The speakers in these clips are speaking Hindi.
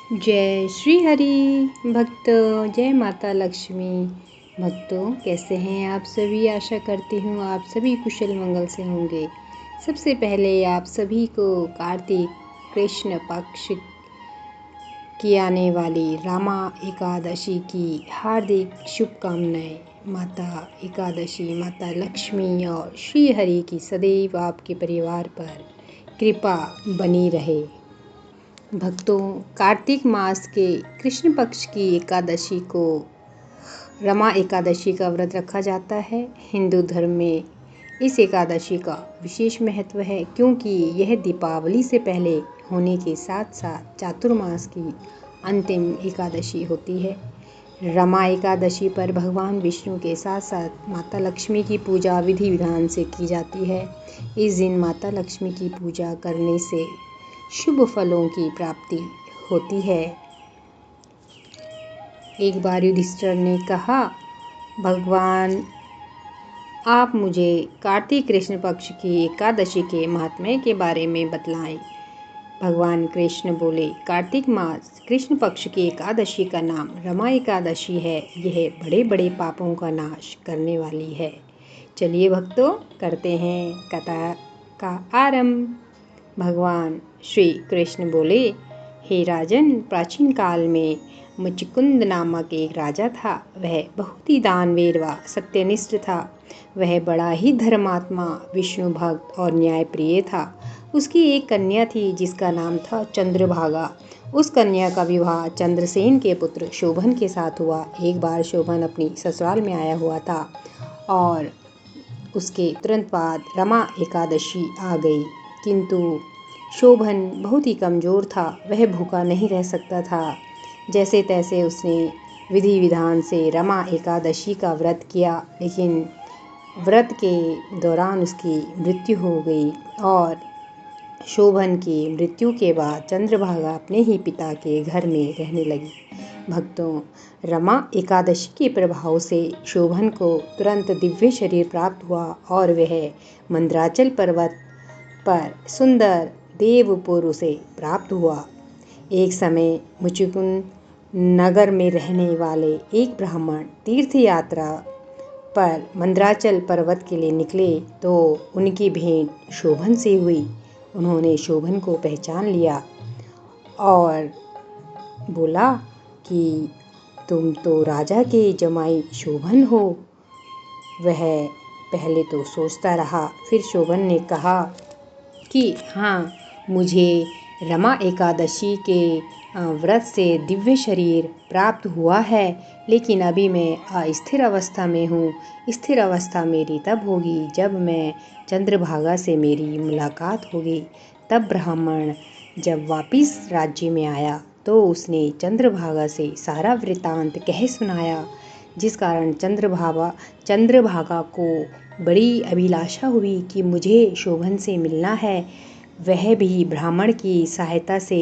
जय श्री हरि भक्तों, जय माता लक्ष्मी। भक्तों, कैसे हैं आप सभी? आशा करती हूँ आप सभी कुशल मंगल से होंगे। सबसे पहले आप सभी को कार्तिक कृष्ण पक्ष की आने वाली रमा एकादशी की हार्दिक शुभकामनाएं। माता एकादशी, माता लक्ष्मी और श्री हरि की सदैव आपके परिवार पर कृपा बनी रहे। भक्तों, कार्तिक मास के कृष्ण पक्ष की एकादशी को रमा एकादशी का व्रत रखा जाता है। हिंदू धर्म में इस एकादशी का विशेष महत्व है, क्योंकि यह दीपावली से पहले होने के साथ साथ चातुर्मास की अंतिम एकादशी होती है। रमा एकादशी पर भगवान विष्णु के साथ साथ माता लक्ष्मी की पूजा विधि विधान से की जाती है। इस दिन माता लक्ष्मी की पूजा करने से शुभ फलों की प्राप्ति होती है। एक बार युधिष्ठिर ने कहा, भगवान आप मुझे कार्तिक कृष्ण पक्ष की एकादशी के महात्म्य के बारे में बतलाएं। भगवान कृष्ण बोले, कार्तिक मास कृष्ण पक्ष की एकादशी का नाम रमा एकादशी है। यह बड़े बड़े पापों का नाश करने वाली है। चलिए भक्तों, करते हैं कथा का आरंभ। भगवान श्री कृष्ण बोले, हे राजन, प्राचीन काल में मुचकुंद नामक एक राजा था। वह बहुत ही दानवीर व सत्यनिष्ठ था। वह बड़ा ही धर्मात्मा, विष्णु भक्त और न्यायप्रिय था। उसकी एक कन्या थी जिसका नाम था चंद्रभागा। उस कन्या का विवाह चंद्रसेन के पुत्र शोभन के साथ हुआ। एक बार शोभन अपनी ससुराल में आया हुआ था और उसके तुरंत बाद रमा एकादशी आ गई। किंतु शोभन बहुत ही कमज़ोर था। वह भूखा नहीं रह सकता था। जैसे तैसे उसने विधि विधान से रमा एकादशी का व्रत किया, लेकिन व्रत के दौरान उसकी मृत्यु हो गई और शोभन की मृत्यु के बाद चंद्रभागा अपने ही पिता के घर में रहने लगी। भक्तों, रमा एकादशी के प्रभाव से शोभन को तुरंत दिव्य शरीर प्राप्त हुआ और वह मंदराचल पर्वत पर सुंदर देवपुर उसे प्राप्त हुआ। एक समय मुचुकुंद नगर में रहने वाले एक ब्राह्मण तीर्थ यात्रा पर मंदराचल पर्वत के लिए निकले तो उनकी भेंट शोभन से हुई। उन्होंने शोभन को पहचान लिया और बोला कि तुम तो राजा के जमाई शोभन हो। वह पहले तो सोचता रहा, फिर शोभन ने कहा कि हाँ, मुझे रमा एकादशी के व्रत से दिव्य शरीर प्राप्त हुआ है, लेकिन अभी मैं अस्थिर अवस्था में हूँ। स्थिर अवस्था मेरी तब होगी जब मैं चंद्रभागा से मेरी मुलाकात होगी। तब ब्राह्मण जब वापिस राज्य में आया तो उसने चंद्रभागा से सारा वृतांत कह सुनाया, जिस कारण चंद्रभागा को बड़ी अभिलाषा हुई कि मुझे शोभन से मिलना है। वह भी ब्राह्मण की सहायता से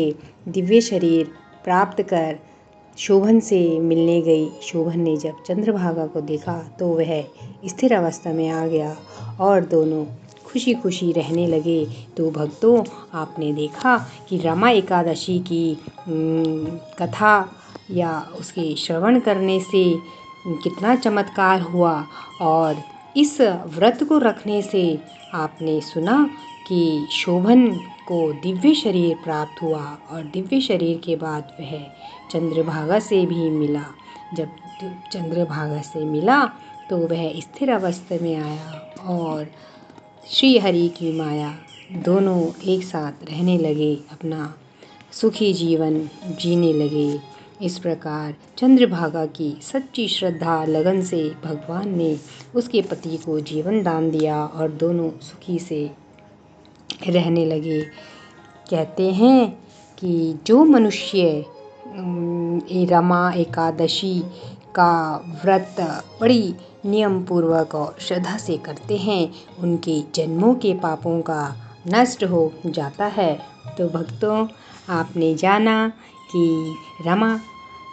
दिव्य शरीर प्राप्त कर शोभन से मिलने गई। शोभन ने जब चंद्रभागा को देखा तो वह स्थिर अवस्था में आ गया और दोनों खुशी खुशी रहने लगे। तो भक्तों, आपने देखा कि रमा एकादशी की कथा या उसके श्रवण करने से कितना चमत्कार हुआ, और इस व्रत को रखने से आपने सुना कि शोभन को दिव्य शरीर प्राप्त हुआ और दिव्य शरीर के बाद वह चंद्रभागा से भी मिला। जब चंद्रभागा से मिला तो वह स्थिर अवस्था में आया और श्री हरि की माया दोनों एक साथ रहने लगे, अपना सुखी जीवन जीने लगे। इस प्रकार चंद्रभागा की सच्ची श्रद्धा लगन से भगवान ने उसके पति को जीवन दान दिया और दोनों सुखी से रहने लगे। कहते हैं कि जो मनुष्य रमा एकादशी का व्रत बड़ी नियम पूर्वक और श्रद्धा से करते हैं, उनके जन्मों के पापों का नष्ट हो जाता है। तो भक्तों, आपने जाना कि रमा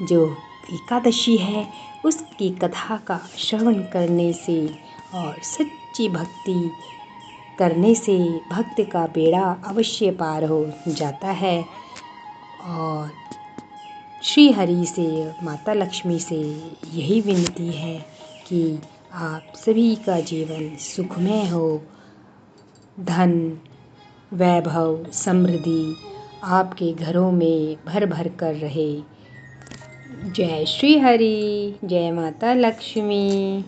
जो एकादशी है उसकी कथा का श्रवण करने से और सच्ची भक्ति करने से भक्त का बेड़ा अवश्य पार हो जाता है। और श्री हरि से, माता लक्ष्मी से यही विनती है कि आप सभी का जीवन सुखमय हो, धन, वैभव, समृद्धि आपके घरों में भर भर कर रहे। जय श्री हरि, जय माता लक्ष्मी।